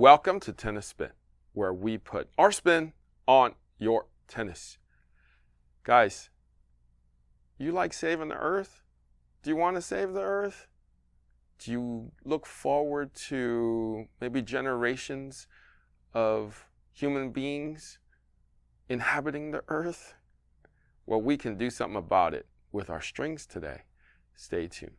Welcome to Tennis Spin, where we put our spin on your tennis. Guys, you like saving the earth? Do you want to save the earth? Do you look forward to maybe generations of human beings inhabiting the earth? Well, we can do something about it with our strings today. Stay tuned.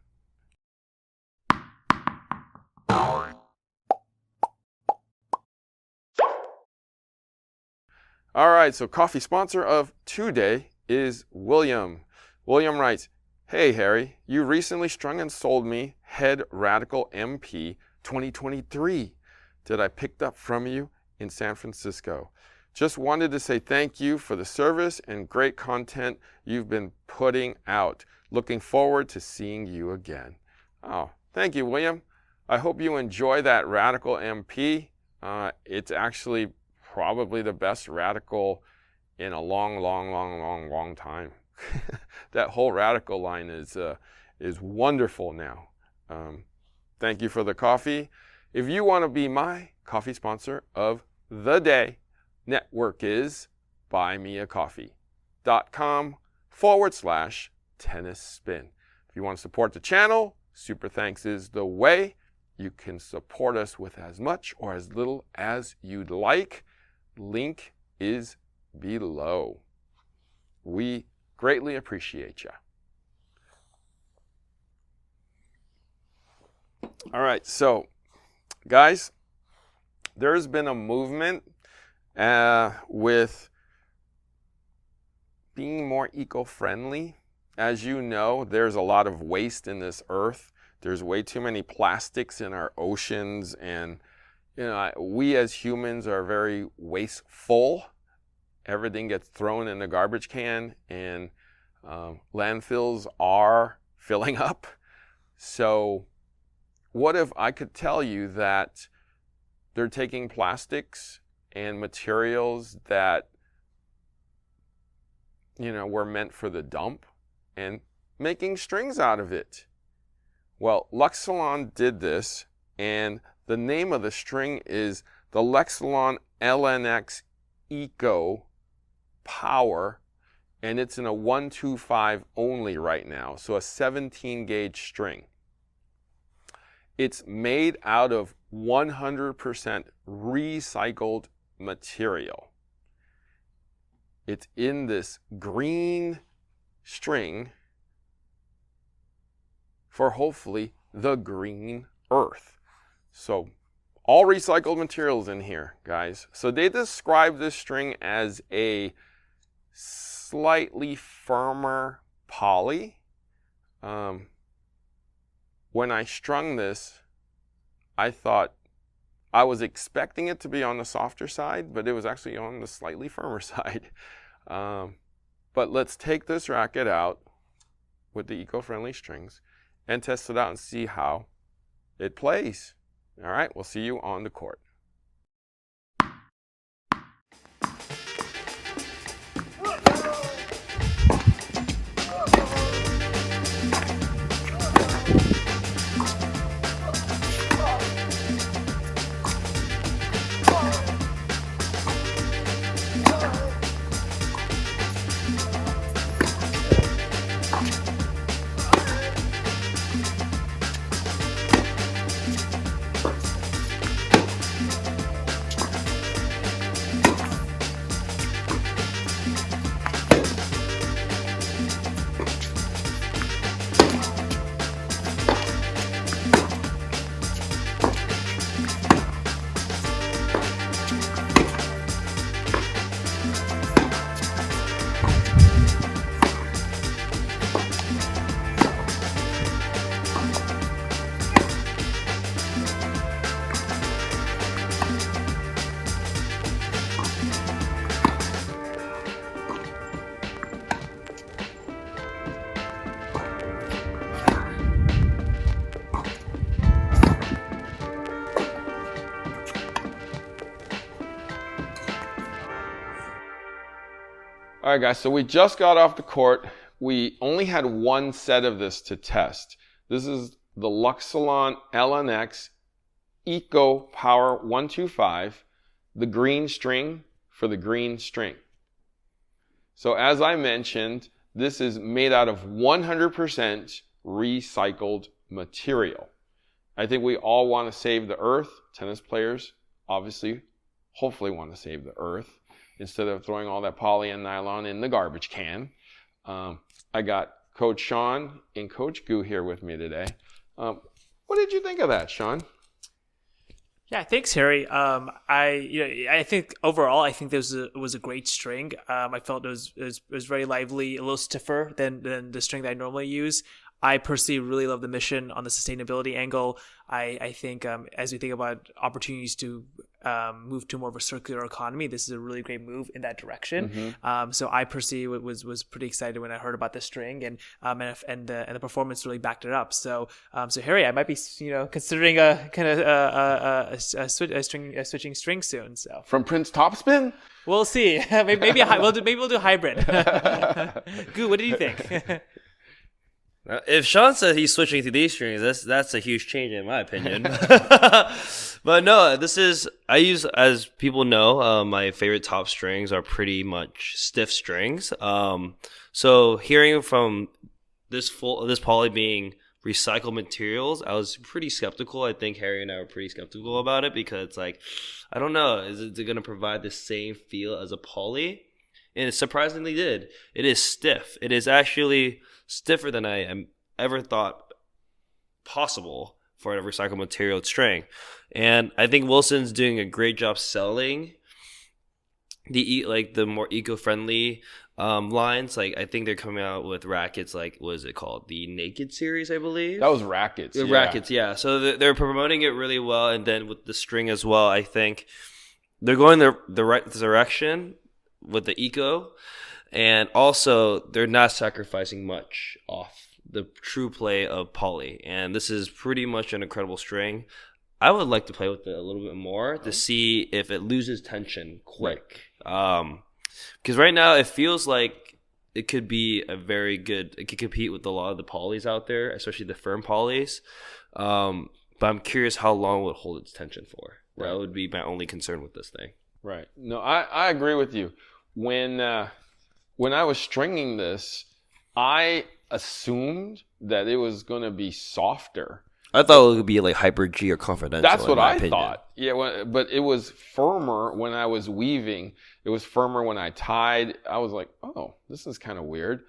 All right, so coffee sponsor of today is William. William writes, "Hey Harry, you recently strung and sold me Head Radical MP 2023 that I picked up from you in San Francisco. Just wanted to say thank you for the service and great content you've been putting out. Looking forward to seeing you again." Oh, thank you, William. I hope you enjoy that Radical MP. It's actually probably the best Radical in a long time. That whole Radical line is wonderful now. Thank you for the coffee. If you want to be my coffee sponsor of the day, network is buymeacoffee.com/tennis spin. If you want to support the channel, super thanks is the way. You can support us with as much or as little as you'd like. Link is below. We greatly appreciate you. All right, so guys, there's been a movement with being more eco-friendly. As you know, there's a lot of waste in this earth. There's way too many plastics in our oceans, and we as humans are very wasteful. Everything gets thrown in the garbage can, and landfills are filling up. So what if I could tell you that they're taking plastics and materials that were meant for the dump and making strings out of it? Well, Luxilon did this, and the name of the string is the Luxilon LNX Eco Power, and it's in a 125 only right now, so a 17 gauge string. It's made out of 100% recycled material. It's in this green string for hopefully the green earth. So all recycled materials in here, guys. So they describe this string as a slightly firmer poly. When I strung this, I thought I was expecting it to be on the softer side, but it was actually on the slightly firmer side. But let's take this racket out with the eco-friendly strings and test it out and see how it plays. All right, we'll see you on the court. All right, guys, so we just got off the court. We only had one set of this to test. This is the Luxilon LNX Eco Power 125, the green string for the green string. So as I mentioned, this is made out of 100% recycled material. I think we all want to save the earth. Tennis players, obviously, hopefully want to save the earth instead of throwing all that poly and nylon in the garbage can. I got Coach Shaun and Coach Gu here with me today. What did you think of that, Shaun? Yeah, thanks, Harry. I think overall, I think this was a great string. I felt it was very lively, a little stiffer than the string that I normally use. I personally really love the mission on the sustainability angle. I think as we think about opportunities to move to more of a circular economy, this is a really great move in that direction. So I personally was pretty excited when I heard about the string, and the performance really backed it up. So Harry, I might be considering a kind of switching string soon. So from Prince Topspin, we'll see. maybe we'll do hybrid. Goo, what do you think? If Shaun says he's switching to these strings, that's a huge change in my opinion. But no, as people know, my favorite top strings are pretty much stiff strings. So hearing from this poly being recycled materials, I was pretty skeptical. I think Harry and I were pretty skeptical about it because it's like, I don't know, is it going to provide the same feel as a poly? And it surprisingly did. It is stiff. It is actually stiffer than I ever thought possible for a recycled material string. And I think Wilson's doing a great job selling the more eco-friendly lines. Like, I think they're coming out with rackets like, what is it called? The Naked series, I believe. That was rackets. Yeah. Rackets, yeah. So they're promoting it really well. And then with the string as well, I think they're going the right direction with the eco, and also they're not sacrificing much off the true play of poly, and this is pretty much an incredible string. I would like to play with it a little bit more to see if it loses tension quick, because right now it feels like it could be it could compete with a lot of the polys out there, especially the firm polys, but I'm curious how long it would hold its tension for. Right. That would be my only concern with this thing. Right. No, I agree with you. When I was stringing this, I assumed that it was going to be softer. I thought it would be like Hyper G or Confidential. That's what I thought. Yeah, but it was firmer when I was weaving. It was firmer when I tied. I was like, oh, this is kind of weird.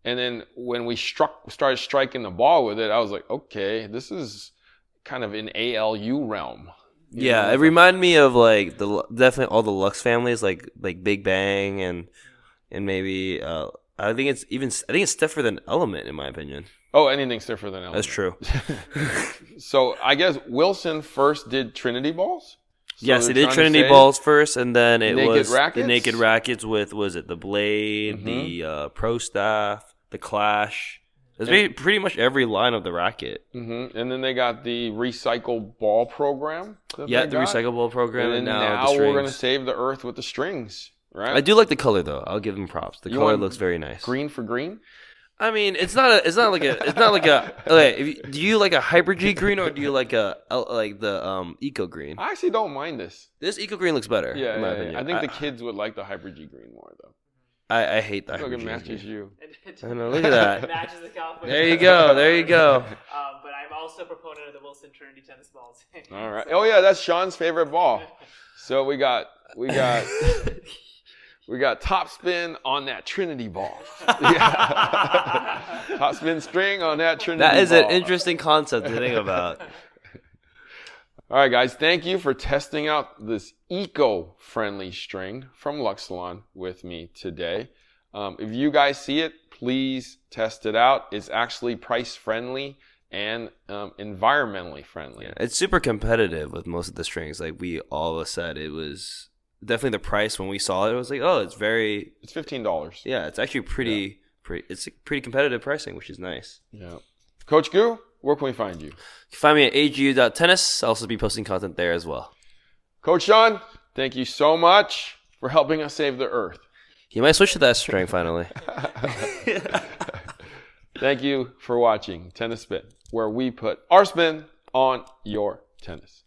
And then when we started striking the ball with it, I was like, okay, this is kind of in ALU realm. Yeah, it reminded me of like definitely all the Lux families, like Big Bang and maybe I think it's stiffer than Element in my opinion. Oh, anything stiffer than Element. That's true. So I guess Wilson first did Trinity balls. So yes, he did Trinity balls first, and then it was rackets? The naked rackets with the Blade, the Pro Staff, the Clash. It's pretty much every line of the racket. Mm-hmm. And then they got the recycle ball program. Yeah, the recycle ball program. And now we're going to save the earth with the strings, right? I do like the color though. I'll give them props. The color looks very nice. Green for green? I mean, it's not like a. Okay, do you like a Hyper G green or do you like the Eco green? I actually don't mind this. This Eco green looks better. Yeah, in my opinion. I think the kids would like the Hyper G green more though. I hate that. Look, it matches you. I know, look at that. It matches the California. There you go. But I'm also a proponent of the Wilson Trinity tennis balls. All right. Oh yeah, that's Shaun's favorite ball. So we got top spin on that Trinity ball. Top spin string on that Trinity ball. That is an interesting concept to think about. All right, guys. Thank you for testing out this eco-friendly string from Luxilon with me today. If you guys see it, please test it out. It's actually price-friendly and environmentally friendly. Yeah, it's super competitive with most of the strings. Like we all said, it was definitely the price when we saw it. It was like, oh, it's $15. Yeah, it's actually pretty competitive pricing, which is nice. Yeah. Coach Gu, where can we find you? You can find me at agu.tennis. I'll also be posting content there as well. Coach Shaun, thank you so much for helping us save the earth. You might switch to that string finally. Thank you for watching Tennis Spin, where we put our spin on your tennis.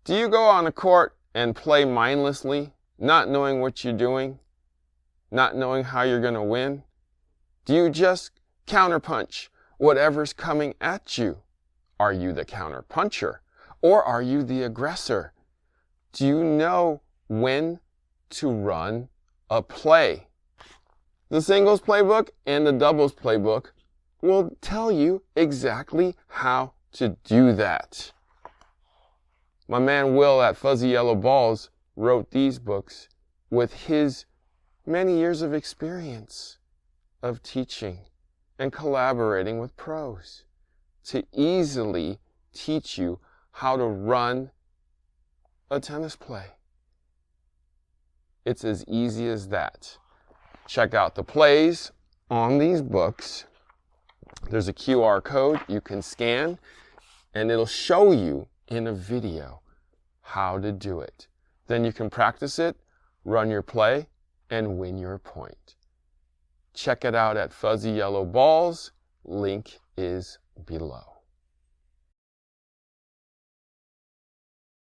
Do you go on the court and play mindlessly, not knowing what you're doing, not knowing how you're going to win? Do you just counterpunch whatever's coming at you? Are you the counterpuncher or are you the aggressor? Do you know when to run a play? The singles playbook and the doubles playbook will tell you exactly how to do that. My man Will at Fuzzy Yellow Balls wrote these books with his many years of experience of teaching and collaborating with pros to easily teach you how to run a tennis play. It's as easy as that. Check out the plays on these books. There's a QR code you can scan and it'll show you in a video how to do it. Then you can practice it, run your play, and win your point. Check it out at Fuzzy Yellow Balls. Link is below.